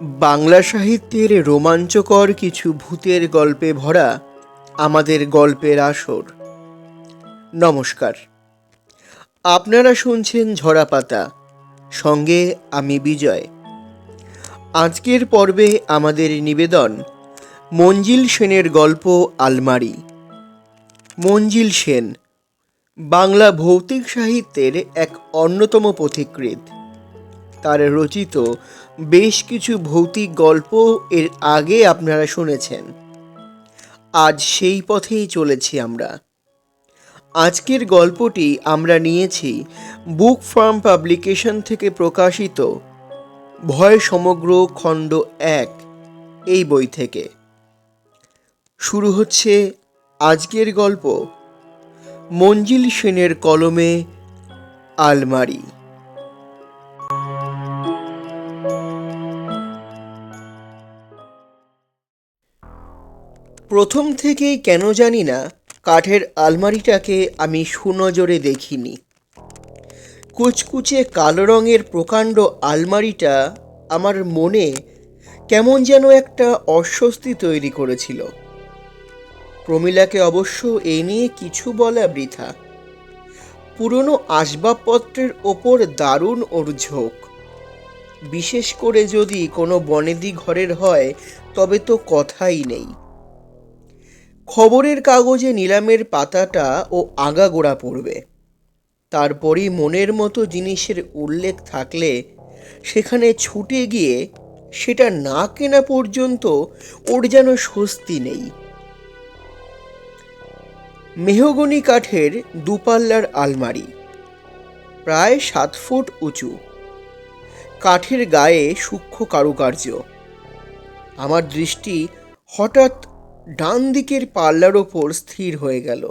বাংলা সাহিত্যের রোমাঞ্চকর কিছু ভূতের গল্পে ভরা আমাদের গল্পের আসর। নমস্কার, আপনারা শুনছেন ঝরাপাতা, সঙ্গে আমি বিজয়। আজকের পর্বে আমাদের নিবেদন মঞ্জিল সেনের গল্প আলমারি। মঞ্জিল সেন বাংলা ভৌতিক সাহিত্যের এক অন্যতম পথিকৃৎ। তার রচিত বেশ কিছু ভৌতিক গল্প এর আগে আপনারা শুনেছেন। আজ সেই পথেই চলেছি আমরা। আজকের গল্পটি আমরা নিয়েছি বুক ফার্ম পাবলিকেশন থেকে প্রকাশিত ভয় সমগ্র খণ্ড 1 এই বই থেকে। শুরু হচ্ছে আজকের গল্প মঞ্জিল সেনের কলমে আলমারি। প্রথম থেকেই কেন জানি না কাঠের আলমারিটাকে আমি সুনজরে দেখিনি। কুচকুচে কালো রঙের প্রকাণ্ড আলমারিটা আমার মনে কেমন যেন একটা অস্বস্তি তৈরি করেছিল। প্রমীলাকে অবশ্য এ নিয়ে কিছু বলা বৃথা। পুরনো আসবাবপত্রের ওপর দারুণ ওর ঝোঁক। বিশেষ করে যদি কোনো বনেদি ঘরের হয় তবে তো কথাই নেই। খবরের কাগজে নিলামের পাতাটা ও আগাগোড়া পড়বে। তারপরই মনের মতো জিনিসের উল্লেখ থাকলে সেখানে ছুটে গিয়ে সেটা না কেনা পর্যন্ত ওর যেন স্বস্তি নেই। মেহগনি কাঠের দুপাল্লার আলমারি, প্রায় 7 ফুট উঁচু, কাঠের গায়ে সূক্ষ্ম কারুকার্য। আমার দৃষ্টি হঠাৎ ডান দিকের পাল্লার ওপর স্থির হয়ে গেল।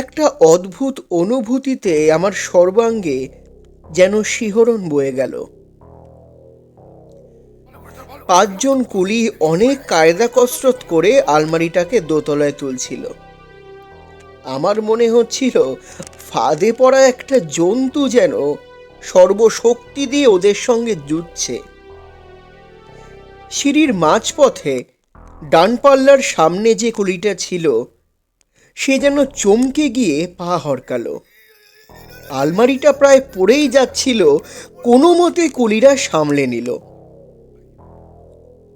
একটা অদ্ভুত অনুভূতিতে আমার সর্বাঙ্গে যেন শিহরণ বয়ে গেল। 5 জন কুলি অনেক কায়দা কসরত করে আলমারিটাকে দোতলায় তুলছিল। আমার মনে হচ্ছিল ফাঁদে পড়া একটা জন্তু যেন সর্বশক্তি দিয়ে ওদের সঙ্গে যুদ্ধছে। সিঁড়ির মাঝপথে ডান পাল্লার সামনে যে কুলিটা ছিল সে যেন চমকে গিয়ে পা হরকালো। আলমারিটা প্রায় পড়েই যাচ্ছিল, কোনো মতে কুলিরা সামলে নিল।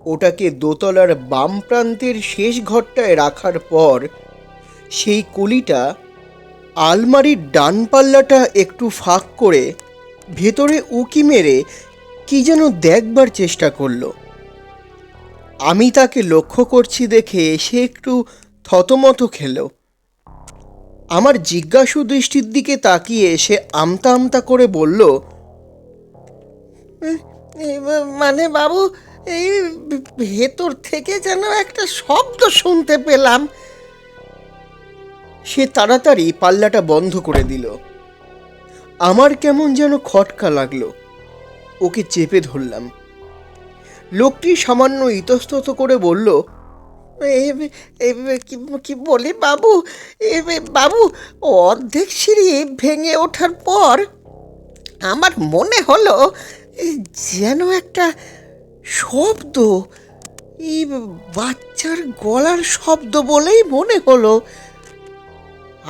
ওটাকে দোতলার বাম প্রান্তের শেষ ঘরটায় রাখার পর সেই কুলিটা আলমারির ডান পাল্লাটা একটু ফাঁক করে ভেতরে উঁকি মেরে কি যেন দেখবার চেষ্টা করলো। আমি তাকে লক্ষ্য করছি দেখে সে একটু থতমত খেল। আমার জিজ্ঞাসু দৃষ্টির দিকে তাকিয়ে সে আমতা আমতা করে বলল, মানে বাবু, এই ভেতর থেকে যেন একটা শব্দ শুনতে পেলাম। সে তাড়াতাড়ি পাল্লাটা বন্ধ করে দিল। আমার কেমন যেন খটকা লাগলো। ওকে চেপে ধরলাম। লোকটি সামান্য ইতস্তত করে বলল, কি বলি বাবু, বাবু, অর্ধেক সিঁড়ি ভেঙে ওঠার পর আমার মনে হলো যেন একটা শব্দ, এই বাচ্চার গলার শব্দ বলেই মনে হলো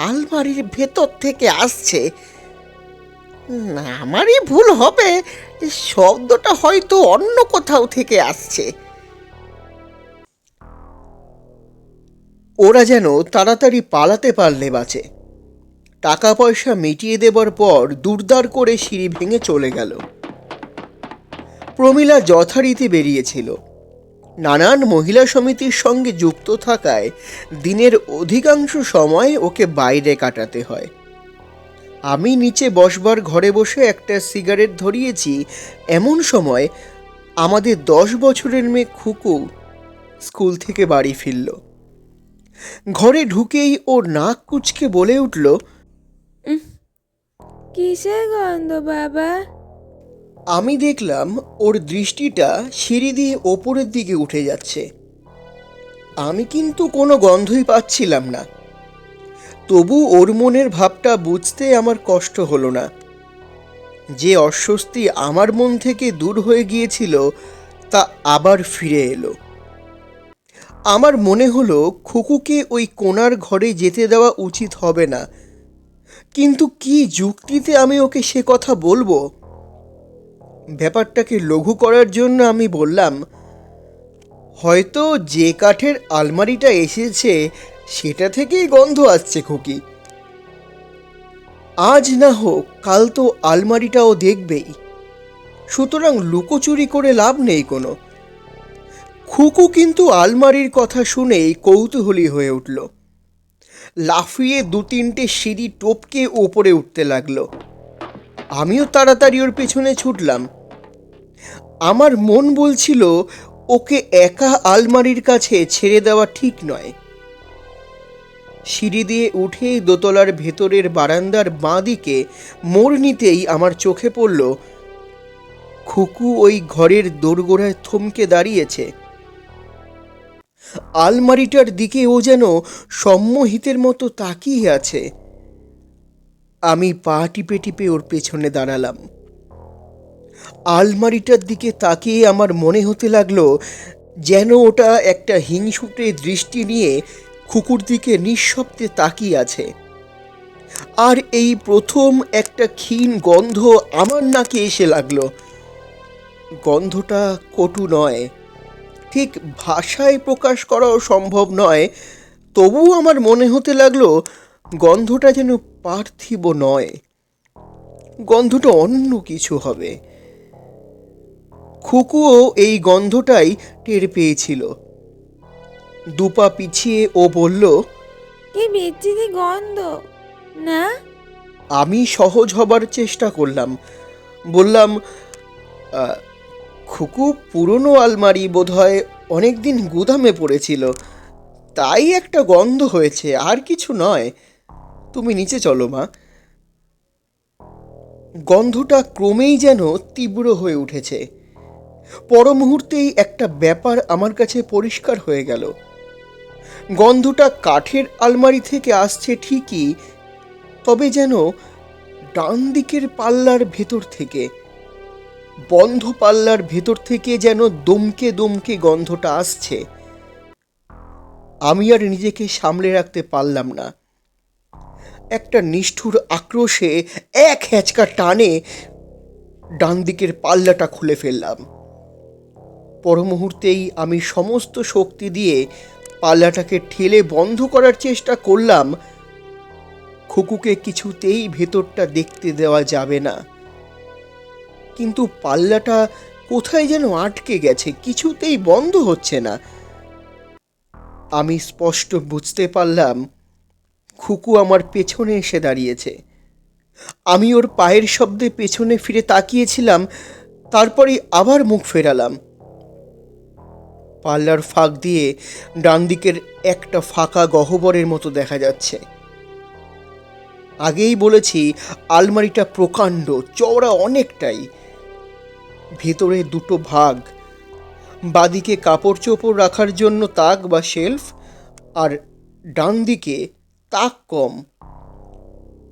আলমারির ভেতর থেকে আসছে। আমারই ভুল হবে, শব্দটা হয়তো অন্য কোথাও থেকে আসছে। ওরা যেন তাড়াতাড়ি পালাতে পারলে বাঁচে। টাকা পয়সা মিটিয়ে দেবার পর দুর্দার করে সিঁড়ি ভেঙে চলে গেল। প্রমীলা যথারীতি বেরিয়েছিল। নানান মহিলা সমিতির সঙ্গে যুক্ত থাকায় দিনের অধিকাংশ সময় ওকে বাইরে কাটাতে হয়। আমি নিচে বসবার ঘরে বসে একটা সিগারেট ধরিয়েছি এমন সময় আমাদের 10 বছরের মেয়ে খুকু স্কুল থেকে বাড়ি ফিরল। ঘরে ঢুকেই ওর নাক কুঁচকে বলে উঠল, কিসের গন্ধ বাবা? আমি দেখলাম ওর দৃষ্টিটা সিঁড়ি দিয়ে ওপরের দিকে উঠে যাচ্ছে। আমি কিন্তু কোনো গন্ধই পাচ্ছিলাম না। তবু ওর মনের ভাবটা বুঝতে আমার কষ্ট হলো না। যে অস্বস্তি আমার মন থেকে দূর হয়ে গিয়েছিল তা আবার ফিরে এলো। আমার মনে হলো খুকুকে ওই কোণার ঘরে যেতে দেওয়া উচিত হবে না, কিন্তু কি যুক্তিতে আমি ওকে সে কথা বলবো? ব্যাপারটাকে লঘু করার জন্য আমি বললাম, হয়তো যে কাঠের আলমারিটা এসেছে সেটা থেকেই গন্ধ আসছে খুকি। আজ না হোক কাল তো আলমারিটাও দেখবেই, সুতরাং লুকোচুরি করে লাভ নেই কোনো। খুকু কিন্তু আলমারির কথা শুনেই কৌতূহলী হয়ে উঠল। লাফিয়ে 2-3টে সিঁড়ি টপকে ওপরে উঠতে লাগলো। আমিও তাড়াতাড়ি ওর পেছনে ছুটলাম। আমার মন বলছিল ওকে একা আলমারির কাছে ছেড়ে দেওয়া ঠিক নয়। সিঁড়ি দিয়ে উঠেই দোতলার ভেতরের বারান্দার বাঁ দিকে মোড় নিতেই আমার চোখে পড়ল খুকু ওই ঘরের দোরগোড়ায় থমকে দাঁড়িয়েছে। আলমারিটার দিকে ও যেন সম্মোহিতের মতো তাকিয়ে আছে। আমি পা টিপে টিপে ওর পেছনে দাঁড়ালাম। আলমারিটার দিকে তাকিয়ে আমার মনে হতে লাগলো যেন ওটা একটা হিংসুটে দৃষ্টি নিয়ে খুকুর দিকে নিঃশব্দে তাকিয়ে আছে। আর এই প্রথম একটা ক্ষীণ গন্ধ আমার নাকে এসে লাগলো। গন্ধটা কটু নয়, ঠিক ভাষায় প্রকাশ করাও সম্ভব নয়, তবুও আমার মনে হতে লাগলো গন্ধটা যেন পার্থিব নয়, গন্ধটা অন্য কিছু হবে। খুকুও এই গন্ধটাই টের পেয়েছিল। দুপা পিছিয়ে ও বলল, কি বিচ্ছিরি গন্ধ না? আমি সহজ হবার চেষ্টা করলাম। বললাম, "আহ, খুকু, পুরনো আলমারি বোধহয় অনেক দিন গুদামে পড়েছিল, তাই একটা গন্ধ হয়েছে, আর কিছু নয়। তুমি নিচে চলো মা।" গন্ধটা ক্রমেই যেন তীব্র হয়ে উঠেছে। পর মুহূর্তেই একটা ব্যাপার আমার কাছে পরিষ্কার হয়ে গেল। গন্ধটা কাঠের আলমারি থেকে আসছে ঠিকই, তবে যেন ডান দিকের পাল্লার ভেতর থেকে, বন্ধ পাল্লার ভেতর থেকে যেন দমকে দমকে গন্ধটা আসছে। আমি আর নিজেকে সামলে রাখতে পারলাম না। একটা নিষ্ঠুর আক্রোশে এক হ্যাঁচকা টানে ডান দিকের পাল্লাটা খুলে ফেললাম। পর মুহূর্তেই আমি সমস্ত শক্তি দিয়ে পাল্লাটাকে ঠেলে বন্ধ করার চেষ্টা করলাম। খুকুকে কিছুতেই ভেতরটা দেখতে দেওয়া যাবে না, কিন্তু পাল্লাটা কোথায় যেন আটকে গেছে, কিছুতেই বন্ধ হচ্ছে না। আমি স্পষ্ট বুঝতে পারলাম খুকু আমার পেছনে এসে দাঁড়িয়েছে। আমি ওর পায়ের শব্দে পেছনে ফিরে তাকিয়েছিলাম, তারপরেই আবার মুখ ফেরালাম। পাল্লার ফাঁক দিয়ে ডান দিকের একটা ফাঁকা গহ্বরের মতো দেখা যাচ্ছে। আগেই বলেছি আলমারিটা প্রকাণ্ড, চওড়া অনেকটাই। ভেতরে দুটো ভাগ, বাদিকে কাপড় চোপড় রাখার জন্য তাক বা শেলফ, আর ডান দিকে তাক কম।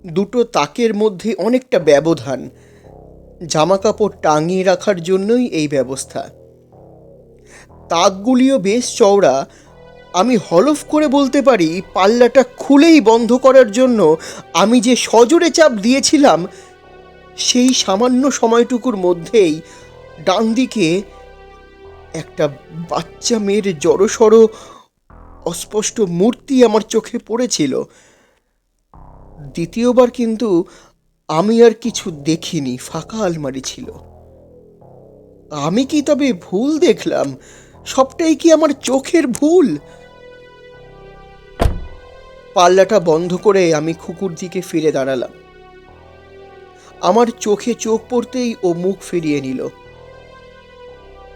দুটো তাকের মধ্যে অনেকটা ব্যবধান, জামা কাপড় টাঙিয়ে রাখার জন্যই এই ব্যবস্থা। তাকগুলিও বেশ চওড়া। আমি হলফ করে বলতে পারি পাল্লাটা খুলেই বন্ধ করার জন্য আমি যে সজোরে চাপ দিয়েছিলাম, সেই সামান্য সময়টুকুর মধ্যেই ডান দিকে একটা বাচ্চা মেয়ের জড়সড় অস্পষ্ট মূর্তি আমার চোখে পড়েছিল। দ্বিতীয়বার কিন্তু আমি আর কিছু দেখিনি, ফাঁকা আলমারি ছিল। আমি কি তবে ভুল দেখলাম? সবটাই কি আমার চোখের ভুল? পাল্লাটা বন্ধ করে আমি খুকুর দিকে ফিরে দাঁড়ালাম। আমার চোখে চোখ পড়তেই ও মুখ ফিরিয়ে নিল।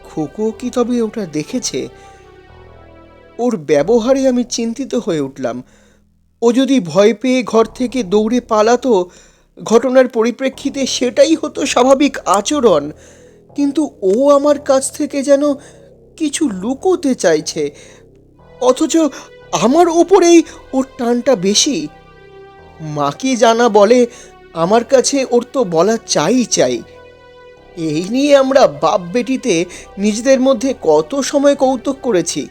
খুকু কি তবে ওটা দেখেছে? ওর ব্যবহারে আমি চিন্তিত হয়ে উঠলাম। ও যদি ভয় পেয়ে ঘর থেকে দৌড়ে পালাতো, ঘটনার পরিপ্রেক্ষিতে সেটাই হতো স্বাভাবিক আচরণ, কিন্তু ও আমার কাছ থেকে যেন কিছু লুকোতে চাইছে, অথচ আমার ওপরেই ওর টানটা বেশি। মাকে জানা বলে আমার কাছে ওর তো বলা চাই চাই। এই নিয়ে আমরা বাপ বেটিতে নিজেদের মধ্যে কত সময় কৌতুক করেছি।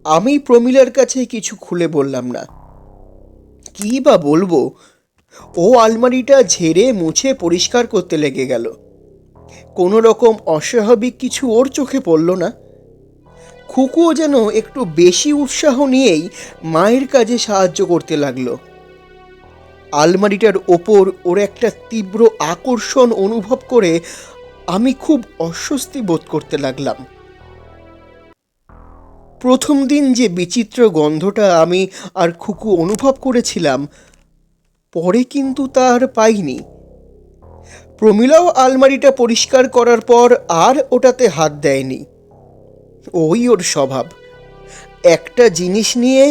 আমি প্রমিলার কাছে কিছু খুলে বললাম না। কী বা বলবো, ও আলমারিটা ঝেড়ে মুছে পরিষ্কার করতে লেগে গেল। কোনো রকম অস্বাভাবিক কিছু ওর চোখে পড়ল না। খুকুও যেন একটু বেশি উৎসাহ নিয়েই মায়ের কাজে সাহায্য করতে লাগলো। আলমারিটার ওপর ওর একটা তীব্র আকর্ষণ অনুভব করে আমি খুব অস্বস্তি বোধ করতে লাগলাম। প্রথম দিন যে বিচিত্র গন্ধটা আমি আর খুকু অনুভব করেছিলাম, পরে কিন্তু তা আর পাইনি। প্রমিলাও আলমারিটা পরিষ্কার করার পর আর ওটাতে হাত দেয়নি। ওই ওর স্বভাব, একটা জিনিস নিয়ে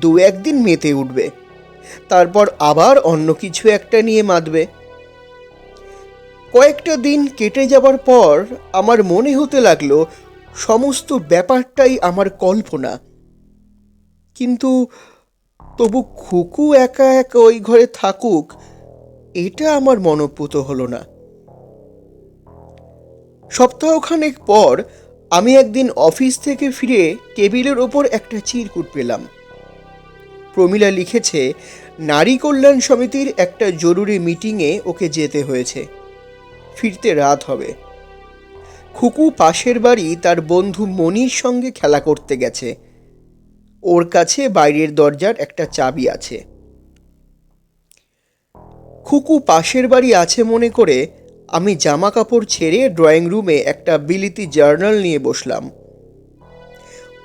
দু একদিন মেতে উঠবে, তারপর আবার অন্য কিছু একটা নিয়ে মাতবে। কয়েকটা দিন কেটে যাবার পর আমার মনে হতে লাগলো সমস্ত ব্যাপারটাই আমার কল্পনা। কিন্তু তবু খুকু একা একা ওই ঘরে থাকুক, এটা আমার মনোপুত হলো না। সপ্তাহখানেক পর আমি একদিন অফিস থেকে ফিরে টেবিলের ওপর একটা চিরকুট পেলাম। প্রমিলা লিখেছে নারী কল্যাণ সমিতির একটা জরুরি মিটিংয়ে ওকে যেতে হয়েছে, ফিরতে রাত হবে। খুকু পাশের বাড়ি তার বন্ধু মনির সঙ্গে খেলা করতে গেছে। ওর কাছে বাইরের দরজার একটা চাবি আছে। খুকু পাশের বাড়ি আছে মনে করে আমি জামা কাপড় ছেড়ে ড্রয়িং রুমে একটা বিলিতি জার্নাল নিয়ে বসলাম।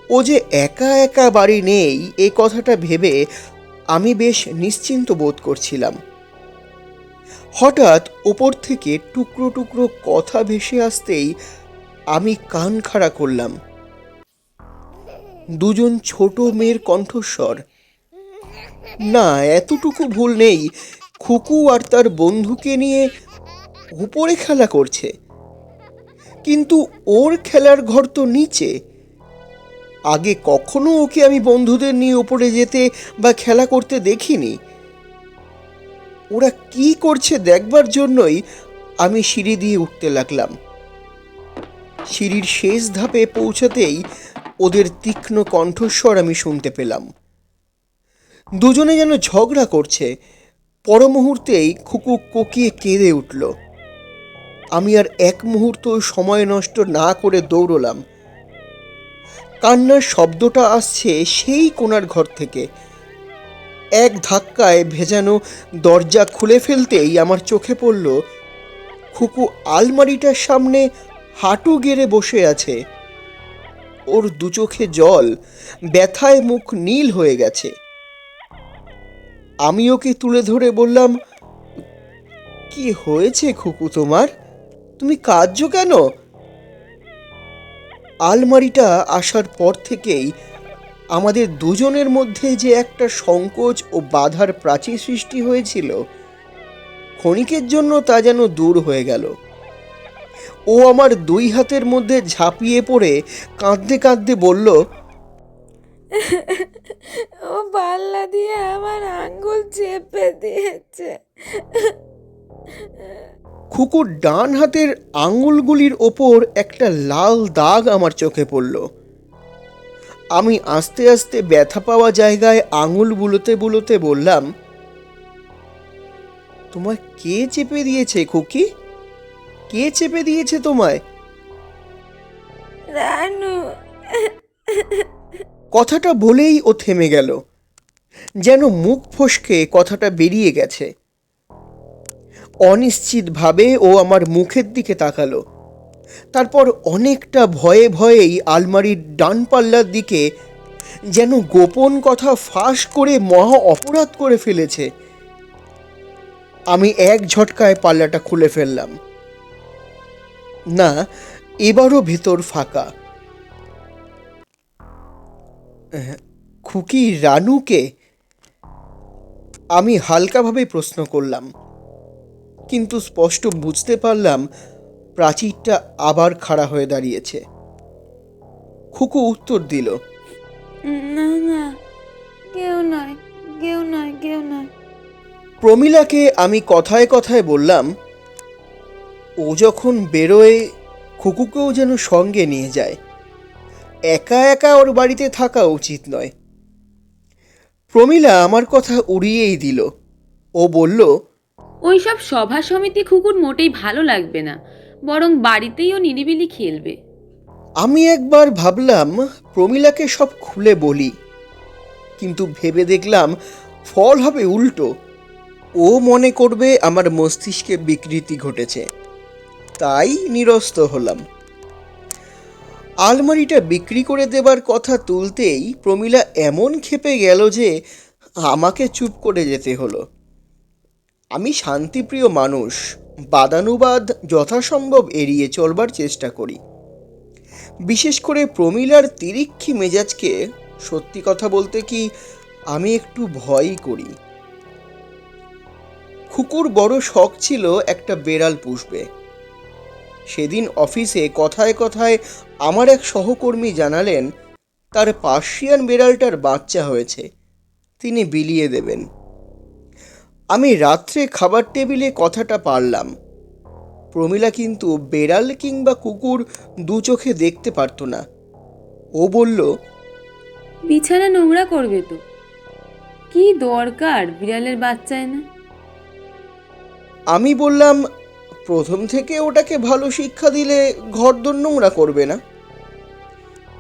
ও যে একা একা বাড়ি নেই এই কথাটা ভেবে আমি বেশ নিশ্চিন্ত বোধ করছিলাম। হঠাৎ ওপর থেকে টুকরো টুকরো কথা ভেসে আসতেই আমি কান খাড়া করলাম। দুজন ছোট মেয়ের কণ্ঠস্বর। না, এতটুকু ভুল নেই, খুকু আর তার বন্ধুকে নিয়ে উপরে খেলা করছে, কিন্তু ওর খেলার ঘর তো নিচে। আগে কখনো ওকে আমি বন্ধুদের নিয়ে উপরে যেতে বা খেলা করতে দেখিনি। ওরা কি করছে দেখবার জন্যই আমি সিঁড়ি দিয়ে উঠতে লাগলাম। সিঁড়ির শেষ ধাপে পৌঁছাতেই ওদের তীক্ষ্ণ কণ্ঠস্বর আমি শুনতে পেলাম। দুজনে যেন ঝগড়া করছে। পর মুহূর্তেই খুকু কোকিয়ে কেঁদে উঠল। আমি আর এক মুহূর্ত সময় নষ্ট না করে দৌড়লাম। কান্নার শব্দটা আসছে সেই কোণার ঘর থেকে। এক ধাক্কায় ভেজানো দরজা খুলে ফেলতেই আমার চোখে পড়ল খুকু আলমারিটার সামনে হাঁটু গেড়ে বসে আছে। ওর দু চোখে জল, ব্যথায় মুখ নীল হয়ে গেছে। আমি ওকে তুলে ধরে বললাম, কি হয়েছে খুকু তোমার? তুমি কাঁদছো কেন? আলমারিটা আসার পর থেকেই আমাদের দুজনের মধ্যে যে একটা সংকোচ ও বাধার প্রাচীর সৃষ্টি হয়েছিল, ক্ষণিকের জন্য তা যেন দূর হয়ে গেল। ও আমার দুই হাতের মধ্যে ঝাঁপিয়ে পড়ে কাঁদতে কাঁদতে বলল, ও পাল্লা দিয়ে আমার আঙ্গুল চেপে দিয়েছে। খুকুর ডান হাতের আঙুলগুলির ওপর একটা লাল দাগ আমার চোখে পড়ল। আমি আস্তে আস্তে ব্যথা পাওয়া জায়গায় আঙুল বুলোতে বুলোতে বললাম, তোমায় কে চেপে দিয়েছে খুকি? কে চেপে দিয়েছে তোমায়? রানু। কথাটা বলেই ও থেমে গেল, যেন মুখ ফসকে কথাটা বেরিয়ে গেছে। অনিশ্চিতভাবে ও আমার মুখের দিকে তাকালো। তারপর অনেকটা ভয়ে ভয়েই আলমারির ডান পাল্লার দিকে, যেন গোপন কথা ফাঁস করে মহা অপরাধ করে ফেলেছে। আমি এক ঝটকায় পাল্লাটা খুলে ফেললাম। না, এবারও ভেতর ফাঁকা। খুকি রানুকে? আমি হালকাভাবে প্রশ্ন করলাম, কিন্তু স্পষ্ট বুঝতে পারলাম প্রাচীরটা আবার খাড়া হয়ে দাঁড়িয়েছে। খুকু উত্তর দিল, না না, কেউ নয়, কেউ নয়, কেউ নয়। প্রমিলাকে আমি কথায় কথায় বললাম, ও যখন বেরোয় খুকুকেও যেন সঙ্গে নিয়ে যায়। একা একা ওর বাড়িতে থাকা উচিত নয়। প্রমীলা আমার কথা উড়িয়েই দিল। ও বলল, ওইসব সভা সমিতি খুকুর মোটেই ভালো লাগবে না, বরং বাড়িতেই ও নিরিবিলি খেলবে। আমি একবার ভাবলাম প্রমীলাকে সব খুলে বলি, কিন্তু ভেবে দেখলাম ফল হবে উল্টো। ও মনে করবে আমার মস্তিষ্কে বিকৃতি ঘটেছে। তাই নিরস্ত হলাম। আলমারিটা বিক্রি করে দেবার কথা তুলতেই প্রমীলা এমন ক্ষেপে গেল যে আমাকে চুপ করে যেতে হলো। আমি শান্তিপ্রিয় মানুষ, বাদানুবাদ যথাসম্ভব এড়িয়ে চলবার চেষ্টা করি। বিশেষ করে প্রমীলার তিরিক্ষি মেজাজকে সত্যি কথা বলতে কি আমি একটু ভয়ই করি। খুকুর বড় শখ ছিল একটা বেড়াল পুষবে। সেদিন অফিসে কথায় কথায় আমার এক সহকর্মী জানালেন তার পার্সিয়ান বেড়ালটার বাচ্চা হয়েছে, তিনি বিলিয়ে দেবেন। আমি রাত্রে খাবার টেবিলে কথাটা পারলাম। প্রমীলা কিন্তু বেড়াল কিংবা কুকুর দু চোখে দেখতে পারত না। ও বলল, বিছানা নোংরা করবে তো, কি দরকার বিড়ালের বাচ্চা এনে। আমি বললাম, প্রথম থেকে ওটাকে ভালো শিক্ষা দিলে ঘরদোর নোংরা করবে না।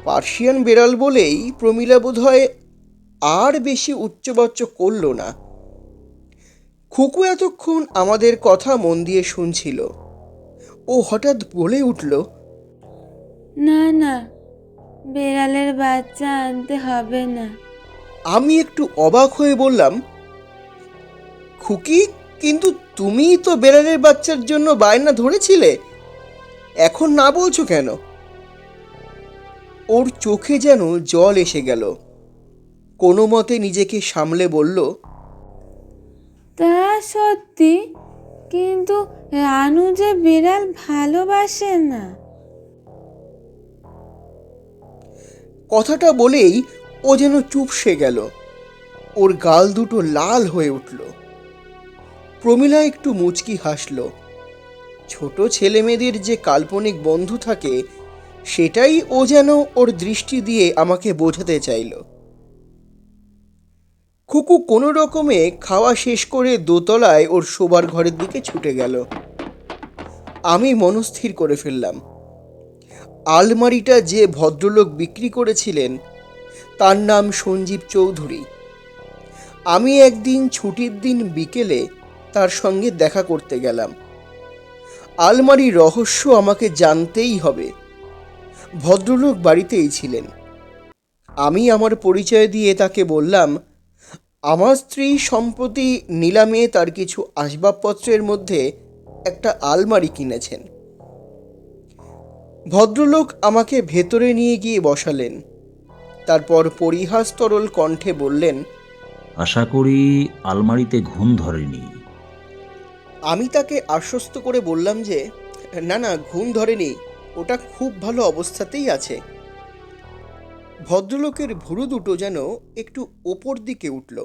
পার্সিয়ান বেড়াল বলেই প্রমীলা বোধহয় আর বেশি উচ্চবাচ্য করল না। খুকু এতক্ষণ আমাদের কথা মন দিয়ে শুনছিল। ও হঠাৎ বলে উঠল, না না, বেড়ালের বাচ্চা আনতে হবে না। আমি একটু অবাক হয়ে বললাম, খুকি, কিন্তু তুমিই তো বেড়ালের বাচ্চার জন্য বায়না ধরেছিলে, এখন না বলছো কেন? ওর চোখে যেন জল এসে গেল। কোনো মতে নিজেকে সামলে বলল, তা সত্যি, কিন্তু রানু যে বিড়াল ভালোবাসে না। কথাটা বলেই ও যেন চুপসে গেল। ওর গাল দুটো লাল হয়ে উঠল। প্রমীলা একটু মুচকি হাসল। ছোট ছেলে মেয়েদের যে কাল্পনিক বন্ধু থাকে, সেটাই ও যেন ওর দৃষ্টি দিয়ে আমাকে বোঝাতে চাইল। খুকু কোনো রকমে খাওয়া শেষ করে দোতলায় ওর শোবার ঘরের দিকে ছুটে গেল। আমি মনস্থির করে ফেললাম, আলমারিটা যে ভদ্রলোক বিক্রি করেছিলেন তার নাম সঞ্জীব চৌধুরী। আমি একদিন ছুটির দিন বিকেলে তার সঙ্গে দেখা করতে গেলাম। আলমারির রহস্য আমাকে জানতেই হবে। ভদ্রলোক বাড়িতেই ছিলেন। আমি আমার পরিচয় দিয়ে তাকে বললাম, আমার স্ত্রী সম্প্রতি নিলামে তার কিছু আসবাবপত্রের মধ্যে একটা আলমারি কিনেছেন। ভদ্রলোক আমাকে ভেতরে নিয়ে গিয়ে বসালেন। তারপর পরিহাস তরল কণ্ঠে বললেন, আশা করি আলমারিতে ঘুণ ধরেনি। আমি তাকে আশ্বস্ত করে বললাম যে না না, ঘুম ধরেনি, ওটা খুব ভালো অবস্থাতেই আছে। ভদ্রলোকের ভুরু দুটো যেন একটু ওপর দিকে উঠল।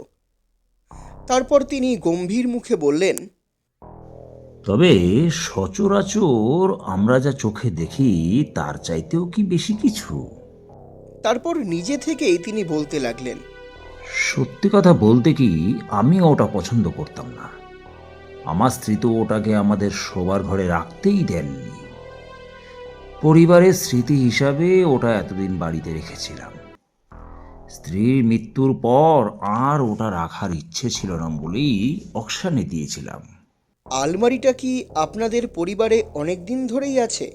তারপর তিনি গম্ভীর মুখে বললেন, তবে সচরাচর আমরা যা চোখে দেখি তার চাইতেও কি বেশি কিছু? তারপর নিজে থেকেই তিনি বলতে লাগলেন, সত্যি কথা বলতে কি, আমি ওটা পছন্দ করতাম না। আমার স্ত্রী তো ওটাকে আমাদের শোবার ঘরে রাখতেই দেননি। পরিবারের স্মৃতি হিসাবে ওটা এতদিন বাড়িতে রেখেছিলাম। স্ত্রীর মৃত্যুর পর আর ওটা রাখার ইচ্ছে ছিল না বলেই অকশানে দিয়েছিলাম। আলমারিটা কি আপনাদের পরিবারে অনেক দিন ধরেই আছে?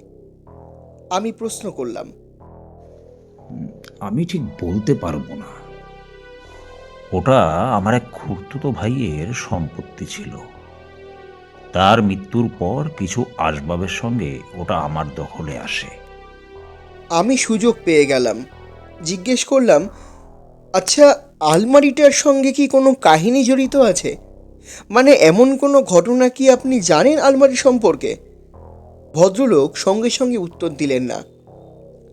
আমি প্রশ্ন করলাম। আমি ঠিক বলতে পারবো না। ওটা আমার এক খুড়তুতো ভাইয়ের সম্পত্তি ছিল। তার মৃত্যুর পর কিছু আসবাবের সঙ্গে ওটা আমার দখলে আসে। আমি সুযোগ পেয়ে গেলাম। জিজ্ঞেস করলাম, আচ্ছা, আলমারিটার সঙ্গে কি কোনো কাহিনী জড়িত আছে? মানে এমন কোনো ঘটনা কি আপনি জানেন আলমারি সম্পর্কে? ভদ্রলোক সঙ্গে সঙ্গে উত্তর দিলেন না।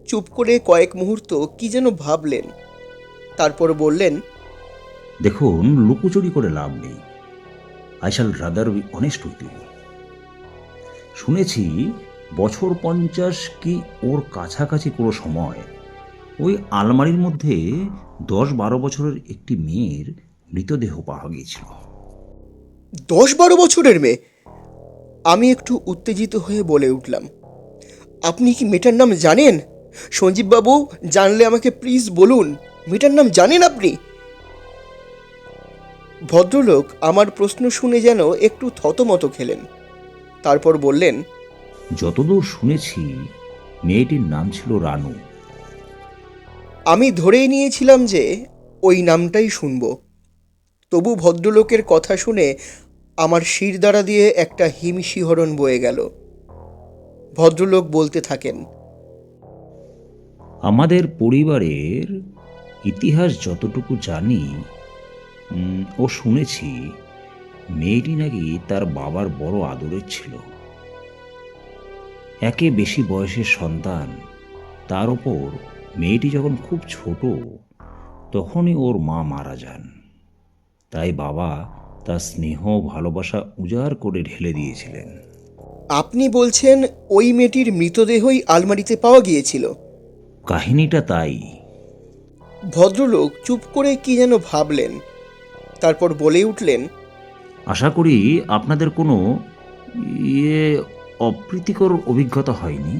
চুপ করে কয়েক মুহূর্ত কি যেন ভাবলেন। তারপর বললেন, দেখুন, লুকোচুরি করে লাভ নেই। I shall rather be honest with you. শুনেছি বছর 50 কি ওর কাছাকাছি কোনো সময় ওই আলমারির মধ্যে 10-12 বছরের একটি মেয়ের মৃতদেহ পাওয়া গিয়েছিল। 10-12 বছরের মেয়ে? আমি একটু উত্তেজিত হয়ে বলে উঠলাম, আপনি কি মেয়েটার নাম জানেন? সঞ্জীববাবু, জানলে আমাকে প্লিজ বলুন, মেয়েটার নাম জানেন আপনি? ভদ্রলোক আমার প্রশ্ন শুনে যেন একটু থতমত খেলেন। তারপর বললেন, যতদূর শুনেছি মেয়েটির নাম ছিল রানু। আমি ধরেই নিয়েছিলাম যে ওই নামটাই শুনব। তবু ভদ্রলোকের কথা শুনে আমার শিরদাঁড়া দিয়ে একটা হিমশিহরণ বয়ে গেল। ভদ্রলোক বলতে থাকেন, আমাদের পরিবারের ইতিহাস যতটুকু জানি ও শুনেছি মেয়েটি নাকি তার বাবার বড় আদরের ছিল। একে বেশি বয়সের সন্তান, তার ওপর মেয়েটি যখন খুব ছোট তখনই ওর মা মারা যান। তাই বাবা তার স্নেহ ভালোবাসা উজাড় করে ঢেলে দিয়েছিলেন। আপনি বলছেন ওই মেয়েটির মৃতদেহই আলমারিতে পাওয়া গিয়েছিল? কাহিনীটা তাই। ভদ্রলোক চুপ করে কি যেন ভাবলেন, তারপর বলে উঠলেন, আশা করি আপনাদের কোনো অপ্রীতিকর অভিজ্ঞতা হয়নি।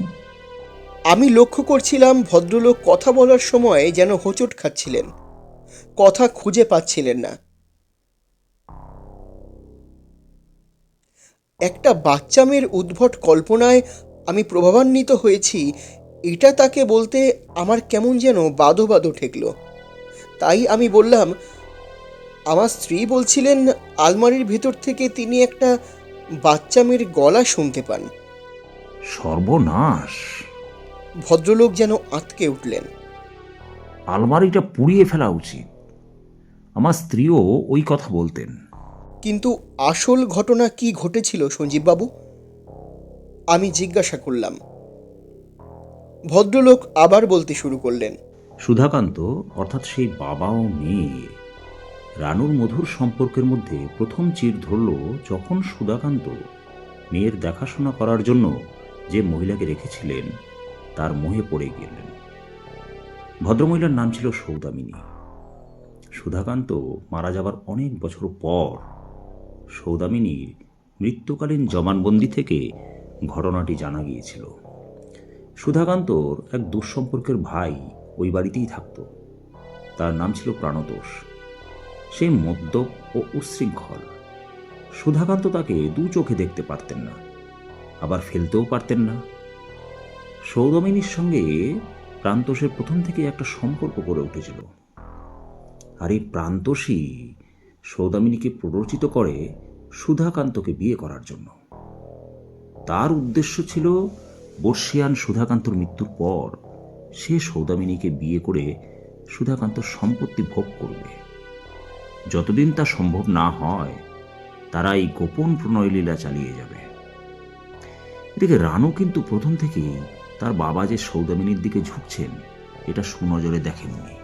আমি লক্ষ্য করছিলাম ভদ্রলোক কথা বলার সময় যেন হোঁচট খাচ্ছিলেন, কথা খুঁজে পাচ্ছিলেন না। একটা বাচ্চা মেয়ের উদ্ভট কল্পনায় আমি প্রভাবান্বিত হয়েছি, এটা তাকে বলতে আমার কেমন যেন বাদো বাদো ঠেকল। তাই আমি বললাম, আমার স্ত্রী বলছিলেন আলমারির ভেতর থেকে তিনি একটা বাচ্চা মেয়ের গলা শুনতে পান। সর্বনাশ! ভদ্রলোক যেন আঁতকে উঠলেন। আলমারিটা পুড়িয়ে ফেলা উচিত। আমার স্ত্রীও ওই কথা বলতেন। কিন্তু আসল ঘটনা কি ঘটেছিল সঞ্জীববাবু? আমি জিজ্ঞাসা করলাম। ভদ্রলোক আবার বলতে শুরু করলেন, সুধাকান্ত, অর্থাৎ সেই বাবা ও মেয়ে রানুর মধুর সম্পর্কের মধ্যে প্রথম চির ধরল যখন সুধাকান্ত মেয়ের দেখাশোনা করার জন্য যে মহিলাকে রেখেছিলেন তার মোহে পড়ে গেলেন। ভদ্রমহিলার নাম ছিল সৌদামিনী। সুধাকান্ত মারা যাবার অনেক বছর পর সৌদামিনীর মৃত্যুকালীন জবানবন্দি থেকে ঘটনাটি জানা গিয়েছিল। সুধাকান্তর এক দুঃসম্পর্কের ভাই ওই বাড়িতেই থাকত। তার নাম ছিল প্রাণতোষ। সে মদ্যপ ও উচ্ছৃঙ্খল। সুধাকান্ত তাকে দু চোখে দেখতে পারতেন না, আবার ফেলতেও পারতেন না। সৌদামিনীর সঙ্গে প্রাণতোষের প্রথম থেকে একটা সম্পর্ক গড়ে উঠেছিল। আর এই প্রাণতোষই সৌদামিনীকে প্ররোচিত করে সুধাকান্তকে বিয়ে করার জন্য। তার উদ্দেশ্য ছিল বর্ষিয়ান সুধাকান্তর মৃত্যুর পর সে সৌদামিনীকে বিয়ে করে সুধাকান্তর সম্পত্তি ভোগ করবে। যতদিন তা সম্ভব না হয় তারা এই গোপন প্রণয়লীলা চালিয়ে যাবে। এদিকে রানু কিন্তু প্রথম থেকেই তার বাবা যে সৌদামিনীর দিকে ঝুঁকছেন এটা সুনজরে দেখেননি।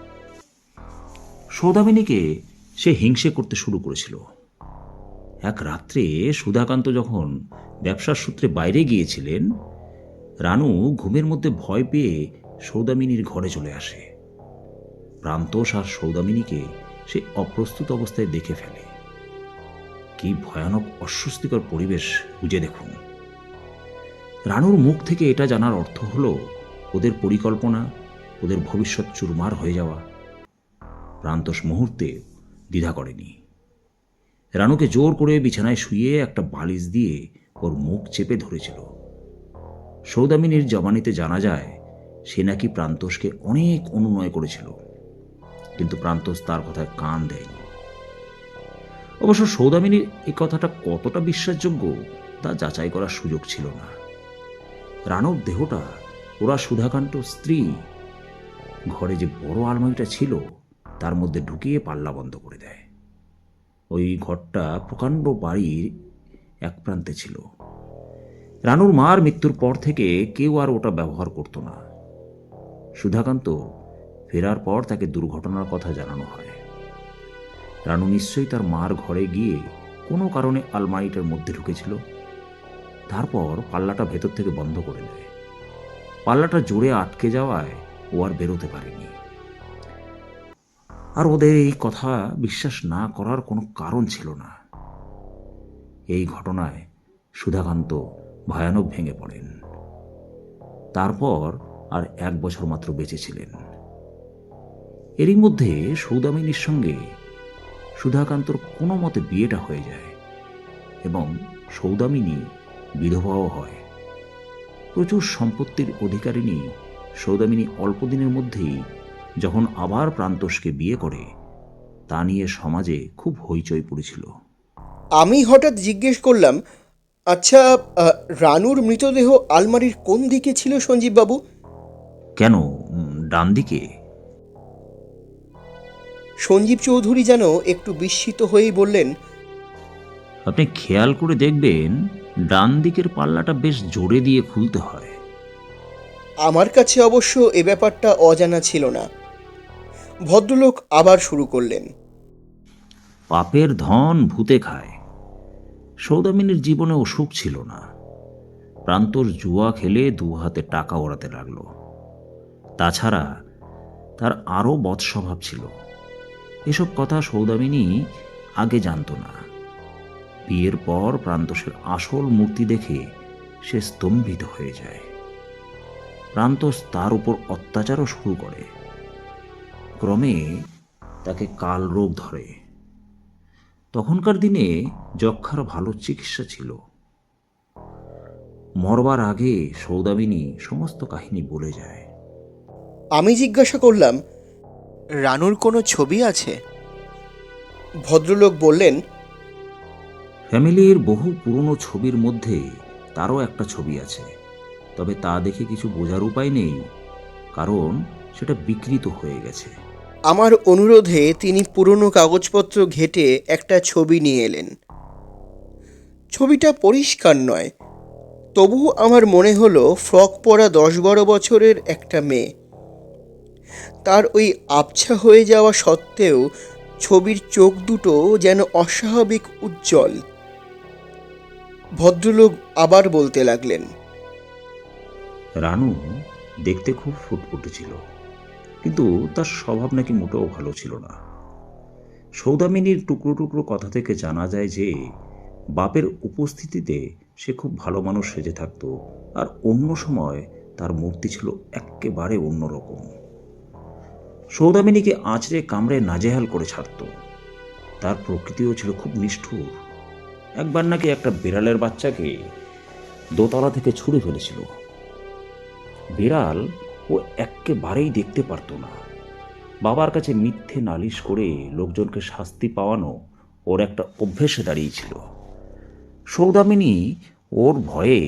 সৌদামিনীকে সে হিংসে করতে শুরু করেছিল। এক রাত্রে সুধাকান্ত যখন ব্যবসার সূত্রে বাইরে গিয়েছিলেন, রানু ঘুমের মধ্যে ভয় পেয়ে সৌদামিনীর ঘরে চলে আসে। প্রান্তোষ আর সৌদামিনীকে সে অপ্রস্তুত অবস্থায় দেখে ফেলে। কি ভয়ানক অস্বস্তিকর পরিবেশ বুঝে দেখুন। রানুর মুখ থেকে এটা জানার অর্থ হলো ওদের পরিকল্পনা, ওদের ভবিষ্যৎ চুরমার হয়ে যাওয়া। প্রান্তোষ মুহূর্তে দ্বিধা করেনি। রানুকে জোর করে বিছানায় শুয়ে একটা বালিশ দিয়ে ওর মুখ চেপে ধরেছিল। সৌদামিনীর জবানিতে জানা যায় সে নাকি প্রান্তোষকে অনেক অনুনয় করেছিল, কিন্তু প্রান্তোষ তার কথায় কান দেয়নি। অবশ্য সৌদামিনীর এই কথাটা কতটা বিশ্বাসযোগ্য তা যাচাই করার সুযোগ ছিল না। রানুর দেহটা ওরা সুধাকান্ত স্ত্রী ঘরে যে বড় আলমারিটা ছিল তার মধ্যে ঢুকিয়ে পাল্লা বন্ধ করে দেয়। ওই ঘরটা প্রকাণ্ড বাড়ির এক প্রান্তে ছিল। রানুর মার মৃত্যুর পর থেকে কেউ আর ওটা ব্যবহার করত না। সুধাকান্ত ফেরার পর তাকে দুর্ঘটনার কথা জানানো হয়। রানু নিশ্চয়ই তার মার ঘরে গিয়ে কোনো কারণে আলমারিটার মধ্যে ঢুকেছিল। তারপর পাল্লাটা ভেতর থেকে বন্ধ করে দেয়। পাল্লাটা জোরে আটকে যাওয়ায় ও আর বেরোতে পারেনি। আর ওদের এই কথা বিশ্বাস না করার কোনো কারণ ছিল না। এই ঘটনায় সুধাকান্ত ভয়ানক ভেঙে পড়েন। তারপর আর 1 বছর মাত্র বেঁচে ছিলেন। এরই মধ্যে সৌদামিনীর সঙ্গে সুধাকান্তর কোনো মতে বিয়েটা হয়ে যায় এবং সৌদামিনী বিধবাও হয়। প্রচুর সম্পত্তির অধিকারিণী সৌদামিনী অল্প দিনের মধ্যেই যখন আবার প্রান্তোষকে বিয়ে করে, তা নিয়ে সমাজে খুব হইচই পড়েছিল। আমি হঠাৎ জিজ্ঞেস করলাম, আচ্ছা, রানুর মৃতদেহ আলমারির কোন দিকে ছিল সঞ্জীববাবু? কেন, ডান দিকে? সঞ্জীব চৌধুরী যেন একটু বিস্মিত হয়েই বললেন, আপনি খেয়াল করে দেখবেন ডান দিকের পাল্লাটা বেশ জোরে দিয়ে খুলতে হয়। আমার কাছে অবশ্য এ ব্যাপারটা অজানা ছিল না। ভদ্রলোক আবার শুরু করলেন, পাপের ধন ভূতে খায়। সৌদামিনীর জীবনে অসুখ ছিল না। প্রান্তর জুয়া খেলে 2 হাতে টাকা ওড়াতে লাগলো। তাছাড়া তার আরও বদস্বভাব ছিল। এসব কথা সৌদামিনী আগে জানতো না। বিয়ের পর প্রান্তোষের আসল মূর্তি দেখে সে স্তম্ভিত হয়ে যায়। প্রান্তোষ তার উপর অত্যাচারও শুরু করে। ক্রমে তাকে কাল রোগ ধরে। তখনকার দিনে যক্ষার ভালো চিকিৎসা ছিল। মরবার আগে সৌদামিনী সমস্ত কাহিনী বলে যায়। আমি জিজ্ঞাসা করলাম, রানুর কোনো ছবি আছে? ভদ্রলোক বললেন, ফ্যামিলির বহু পুরনো ছবির মধ্যে তারও একটা ছবি আছে, তবে তা দেখে কিছু বোঝার উপায় নেই, কারণ সেটা বিকৃত হয়ে গেছে। আমার অনুরোধে তিনি পুরনো কাগজপত্র ঘেঁটে একটা ছবি নিয়ে এলেন। ছবিটা পরিষ্কার নয়, তবু আমার মনে হলো ফ্রক পরা 10-12 বছরের একটা মেয়ে। তার ওই আবছা হয়ে যাওয়া সত্ত্বেও ছবির চোখ দুটো যেন অস্বাভাবিক উজ্জ্বল। ভদ্রলোক আবার বলতে লাগলেন, রানু দেখতে খুব ফুটফুটে ছিল, কিন্তু তার স্বভাব নাকি মোটেও ভালো ছিল না। সৌদামিনীর টুকরো টুকরো কথা থেকে জানা যায় যে বাপের উপস্থিতিতে সে খুব ভালো মানুষ সেজে থাকতো, আর অন্য সময় তার মূর্তি ছিল এক্কেবারে অন্যরকম। সৌদামিনীকে আঁচড়ে কামড়ে নাজেহাল করে ছাড়ত। তার প্রকৃতিও ছিল খুব নিষ্ঠুর। একবার নাকি একটা বিড়ালের বাচ্চাকে দোতলা থেকে ছুঁড়ে ফেলেছিল। বিড়াল ও এক্কেবারেই দেখতে পারত না। বাবার কাছে মিথ্যে নালিশ করে লোকজনকে শাস্তি পাওয়ানো ওর একটা অভ্যেসে দাঁড়িয়েছিল। সৌদামিনী ওর ভয়ে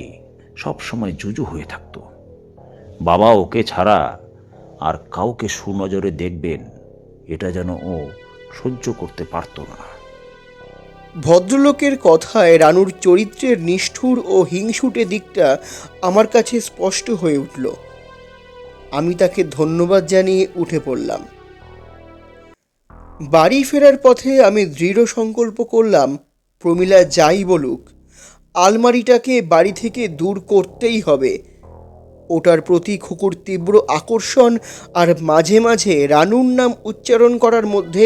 সব সময় জুজু হয়ে থাকত। বাবা ওকে ছাড়া আর কাউকে সুনজরে দেখবেন, এটা যেন ও সহ্য করতে পারত না। ভদ্রলোকের কথায় রানুর চরিত্রের নিষ্ঠুর ও হিংসুটে দিকটা আমার কাছে স্পষ্ট হয়ে উঠল। আমি তাকে ধন্যবাদ জানিয়ে উঠে পড়লাম। বাড়ি ফেরার পথে আমি দৃঢ় সংকল্প করলাম, প্রমীলা যাই বলুক, আলমারিটাকে বাড়ি থেকে দূর করতেই হবে। ওটার প্রতি খুকুর তীব্র আকর্ষণ আর মাঝে মাঝে রানুর নাম উচ্চারণ করার মধ্যে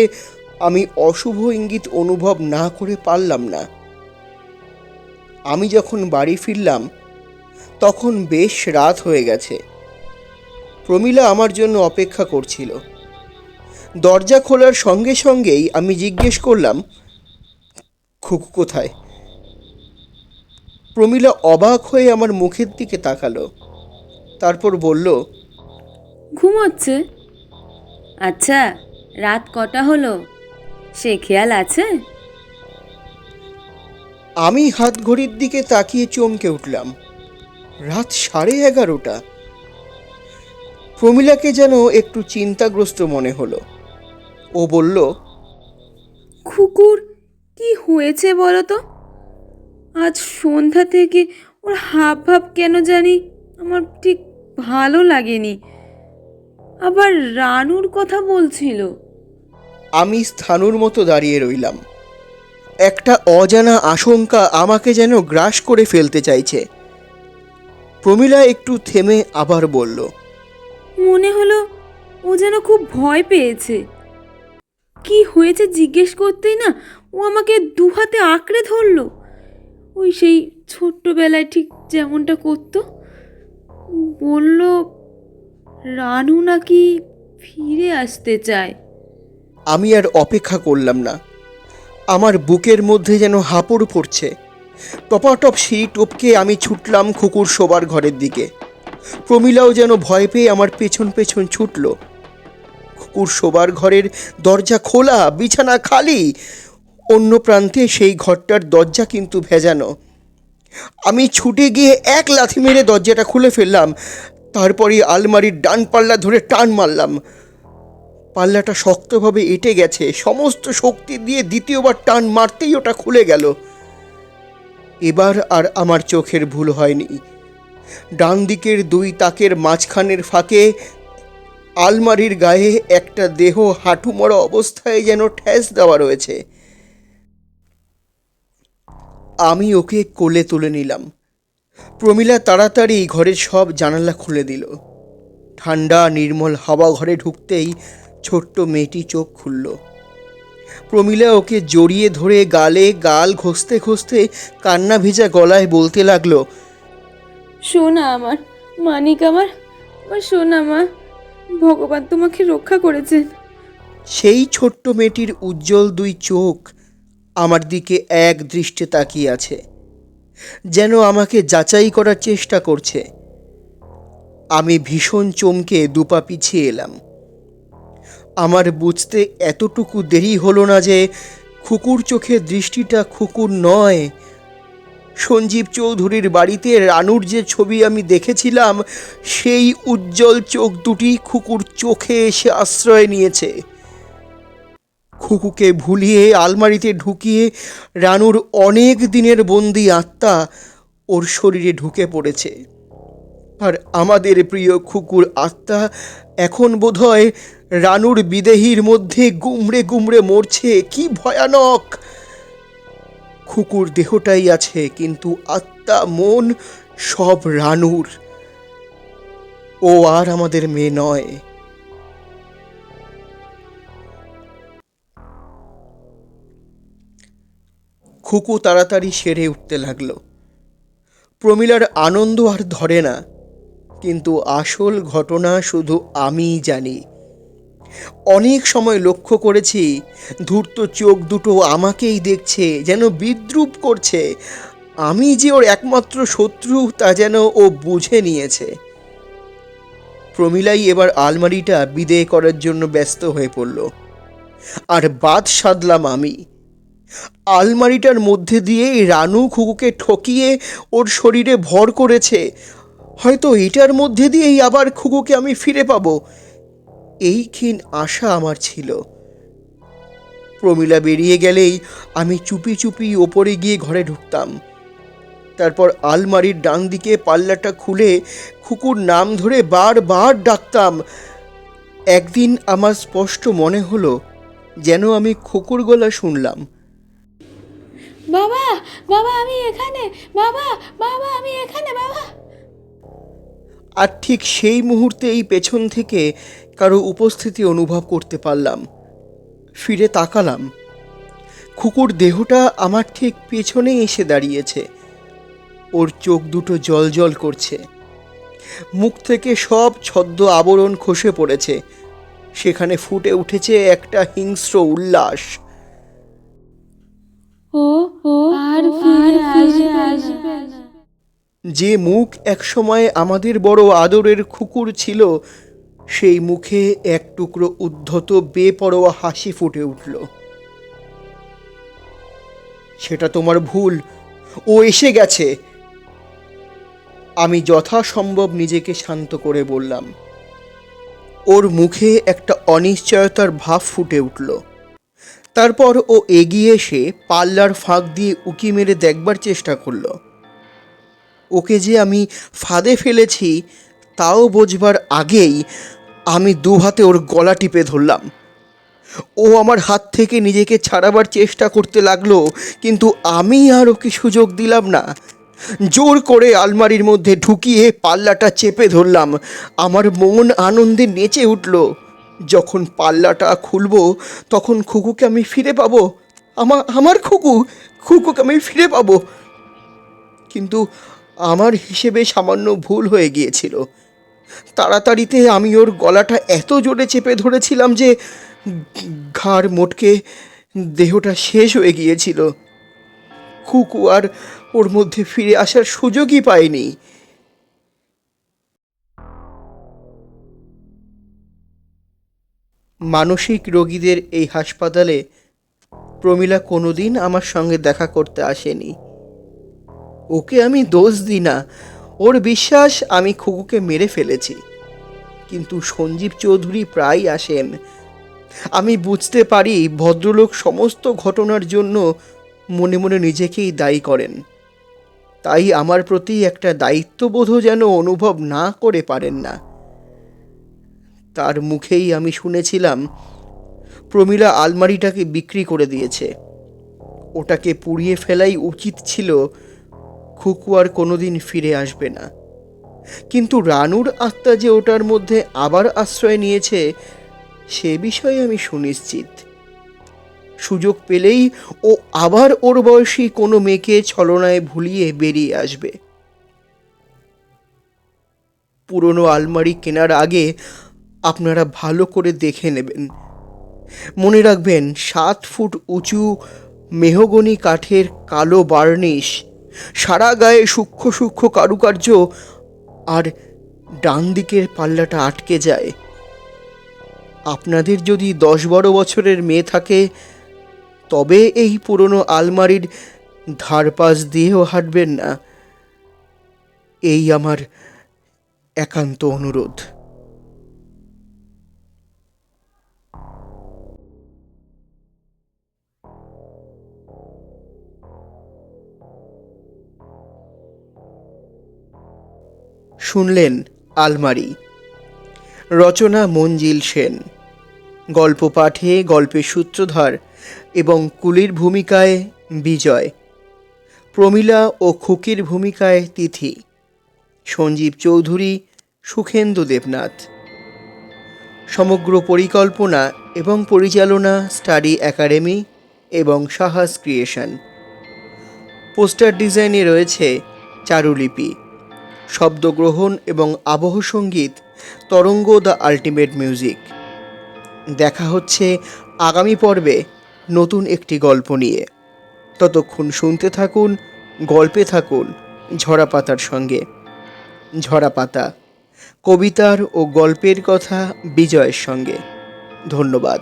আমি অশুভ ইঙ্গিত অনুভব না করে পারলাম না। আমি যখন বাড়ি ফিরলাম তখন বেশ রাত হয়ে গেছে। প্রমীলা আমার জন্য অপেক্ষা করছিল। দরজা খোলার সঙ্গে সঙ্গেই আমি জিজ্ঞেস করলাম, খুকু কোথায়? প্রমীলা অবাক হয়ে আমার মুখের দিকে তাকালো, তারপর বলল, ঘুমোচ্ছে। আচ্ছা, রাত কটা হলো সে খেয়াল আছে? আমি হাত ঘড়ির দিকে তাকিয়ে চমকে উঠলাম। রাত 11:30। প্রমীলাকে যেন একটু চিন্তাগ্রস্ত মনে হলো। ও বলল, খুকুর কি হয়েছে বলো তো? আজ সন্ধ্যা থেকে ওর হাব ভাব কেন জানি আমার ঠিক ভালো লাগেনি। আবার রানুর কথা বলছিল। আমি স্থানুর মতো দাঁড়িয়ে রইলাম। একটা অজানা আশঙ্কা আমাকে যেন গ্রাস করে ফেলতে চাইছে। প্রমীলা একটু থেমে আবার বলল, মনে হলো ও যেন খুব ভয় পেয়েছে। কি হয়েছে জিজ্ঞেস করতেই না ও আমাকে দু হাতে আঁকড়ে ধরলো, ওই সেই ছোট্টবেলায় ঠিক যেমনটা করতো। বলল রানু নাকি ফিরে আসতে চায়। আমি আর অপেক্ষা করলাম না। আমার বুকের মধ্যে যেন হাঁপড় পড়ছে। টপাটপ সিঁড়ি টপকে আমি ছুটলাম খুকুর শোবার ঘরের দিকে। প্রমীলাও যেন ভয় পেয়ে আমার পেছন পেছন ছুটল। খুকুর শোবার ঘরের দরজা খোলা, বিছানা খালি। অন্য প্রান্তে সেই ঘরটার দরজা কিন্তু ভেজানো। আমি ছুটে গিয়ে এক লাথি মেরে দরজাটা খুলে ফেললাম। তারপরে আলমারির ডান পাল্লা ধরে টান মারলাম। পাল্লাটা শক্তভাবে এঁটে গেছে। সমস্ত শক্তি দিয়ে দ্বিতীয়বার টান মারতেই ওটা খুলে গেল। এবার আর আমার চোখের ভুল হয়নি। ডান দিকের দুই তাকের মাঝখানের ফাঁকে আলমারির গায়ে একটা দেহ হাঁটু মরা অবস্থায় যেন ঠেস দেওয়া রয়েছে। আমি ওকে কোলে তুলে নিলাম। প্রমীলা তাড়াতাড়ি ঘরের সব জানালা খুলে দিল। ঠান্ডা নির্মল হাওয়া ঘরে ঢুকতেই ছোট্ট মেয়েটি চোখ খুলল। প্রমীলা ওকে জড়িয়ে ধরে গালে গাল ঘষতে ঘষতে কান্না ভেজা গলায় বলতে লাগলো, সোনা আমার, মানিক আমার, আমার সোনা মা, ভগবান তোমাকে রক্ষা করেছেন। সেই ছোট্ট মেয়েটির উজ্জ্বল দুই চোখ আমার দিকে এক দৃষ্টে তাকিয়ে আছে, যেন আমাকে যাচাই করার চেষ্টা করছে। আমি ভীষণ চমকে দুপা পিছিয়ে এলাম। আমার বুঝতে এতটুকু দেরি হলো না যে খুকুর চোখের দৃষ্টিটা খুকুর নয়। সঞ্জীব চৌধুরীর বাড়িতে রানুর যে ছবি আমি দেখেছিলাম, সেই উজ্জ্বল চোখ দুটি খুকুর চোখে এসে আশ্রয় নিয়েছে। খুকুকে ভুলিয়ে আলমারিতে ঢুকিয়ে রানুর অনেক দিনের বন্দি আত্মা ওর শরীরে ঢুকে পড়েছে। আর আমাদের প্রিয় খুকুর আত্মা এখন বোধহয় রানুর বিদেহীর মধ্যে গুমড়ে গুমড়ে মরছে। কি ভয়ানক! খুকুর দেহটাই আছে, কিন্তু আত্মা মন সব রানুর। ও আর আমাদের মেয়ে নয়। খুকু তাড়াতাড়ি সেরে উঠতে লাগলো। প্রমীলার আনন্দ আর ধরে না, কিন্তু আসল ঘটনা শুধু আমিই জানি। অনেক সময় লক্ষ্য করেছি ধূর্ত চোখ দুটো আমাকেই দেখছে, যেন বিদ্রূপ করছে। আমি যে ওর একমাত্র শত্রু তা যেন ও বুঝে নিয়েছে। প্রমীলাই এবার আলমারিটা বিদেয় করার জন্য ব্যস্ত হয়ে পড়ল, আর বাদ সাধলাম আমি। আলমারিটার মধ্যে দিয়েই রানু খুকুকে ঠকিয়ে ওর শরীরে ভর করেছে। হয়তো এটার মধ্যে দিয়েই আবার খুকুকে আমি ফিরে পাবো, এই ক্ষীণ আশা আমার ছিল। প্রমীলা বেরিয়ে গেলেই আমি চুপি চুপি ওপরে গিয়ে ঘরে ঢুকতাম। তারপর আলমারির ডান দিকে পাল্লাটা খুলে খুকুর নাম ধরে বারবার ডাকতাম। একদিন আমার স্পষ্ট মনে হলো যেন আমি খুকুর গলা শুনলাম, বাবা, বাবা আমি এখানে, বাবা, বাবা আমি এখানে, বাবা। আর ঠিক সেই মুহূর্তেই পেছন থেকে কারো উপস্থিতি অনুভব করতে পারলাম। ফিরে তাকালাম, খুকুর দেহটা আমার ঠিক পেছনে এসে দাঁড়িয়েছে। ওর চোখ দুটো জ্বলজ্বল করছে, মুখ থেকে সব ছদ্ম আবরণ খসে পড়েছে। সেখানে ফুটে উঠেছে একটা হিংস্র উল্লাস। ও আর ফিরে আসবে না। যে মুখ একসময় আমাদের বড় আদরের খুকুর ছিল, সেই মুখে এক টুকরো উদ্ধত বেপরোয়া হাসি ফুটে উঠল। সেটা তোমার ভুল, ও এসে গেছে। আমি যথাসম্ভব নিজেকে শান্ত করে বললাম। ওর মুখে একটা অনিশ্চয়তার ভাব ফুটে উঠল। তারপর ও এগিয়ে এসে পাল্লার ফাঁক দিয়ে উকি মেরে দেখবার চেষ্টা করলো। ওকে যে আমি ফাঁদে ফেলেছি তাও বোঝবার আগেই আমি দু হাতে ওর গলা টিপে ধরলাম। ও আমার হাত থেকে নিজেকে ছাড়াবার চেষ্টা করতে লাগলো, কিন্তু আমি আর ওকে সুযোগ দিলাম না। জোর করে আলমারির মধ্যে ঢুকিয়ে পাল্লাটা চেপে ধরলাম। আমার মন আনন্দে নেচে উঠল। যখন পাল্লাটা খুলবো তখন খুকুকে আমি ফিরে পাবো। আমার খুকুকে আমি ফিরে পাবো। কিন্তু আমার হিসেবে সামান্য ভুল হয়ে গিয়েছিল। তাড়াতাড়িতে আমি ওর গলাটা এত জোরে চেপে ধরেছিলাম যে ঘাড় মোটকে দেহটা শেষ হয়ে গিয়েছিল। খুকু আর ওর মধ্যে ফিরে আসার সুযোগই পায়নি। মানসিক রোগীদের এই হাসপাতালে প্রমীলা কোনোদিন আমার সঙ্গে দেখা করতে আসেনি। ওকে আমি দোষ দিই না, ওর বিশ্বাস আমি খুকুকে মেরে ফেলেছি। কিন্তু সঞ্জীব চৌধুরী প্রায় আসেন। আমি বুঝতে পারি ভদ্রলোক সমস্ত ঘটনার জন্য মনে মনে নিজেকেই দায়ী করেন। তাই আমার প্রতি একটা দায়িত্ববোধও যেন অনুভব না করে পারেন না। তার মুখেই আমি শুনেছিলাম প্রমীলা আলমারিটাকে বিক্রি করে দিয়েছে। ওটাকে পুড়িয়ে ফেলাই উচিত ছিল, খুকু আর কোনোদিন ফিরে আসবে না। কিন্তু রানুর আত্মা যে ওটার মধ্যে আবার আশ্রয় নিয়েছে সে বিষয়ে আমি সুনিশ্চিত। সুযোগ পেলেই ও আবার ওর বয়সী কোনো মেয়েকে ছলনায় ভুলিয়ে বেরিয়ে আসবে। পুরনো আলমারি কেনার আগে আপনারা ভালো করে দেখে নেবেন। মনে রাখবেন 7 ফুট উঁচু মেহগনি কাঠের কালো বার্নিশ, সারা গায়ে সূক্ষ্ম সূক্ষ্ম কারুকার্য, আর ডান দিকের পাল্লাটা আটকে যায়। আপনাদের যদি 10-12 বছরের মেয়ে থাকে তবে এই পুরনো আলমারির ধারপাশ দিয়েও হাঁটবেন না, এই আমার একান্ত অনুরোধ। শুনলেন আলমারি, রচনা মঞ্জিল সেন, গল্প পাঠে গল্পের সূত্রধর এবং কুলির ভূমিকায় বিজয়, প্রমীলা ও খুকির ভূমিকায় তিথি, সঞ্জীব চৌধুরী, সুখেন্দু দেবনাথ। সমগ্র পরিকল্পনা এবং পরিচালনা স্টাডি একাডেমি এবং সাহাস ক্রিয়েশন। পোস্টার ডিজাইনে রয়েছে চারুলিপি, শব্দগ্রহণ এবং আবহ সঙ্গীত তরঙ্গ দ্য আল্টিমেট মিউজিক। দেখা হচ্ছে আগামী পর্বে নতুন একটি গল্প নিয়ে। ততক্ষণ শুনতে থাকুন, গল্পে থাকুন ঝরাপাতার সঙ্গে। ঝরাপাতা, কবিতার ও গল্পের কথা বিজয়ের সঙ্গে। ধন্যবাদ।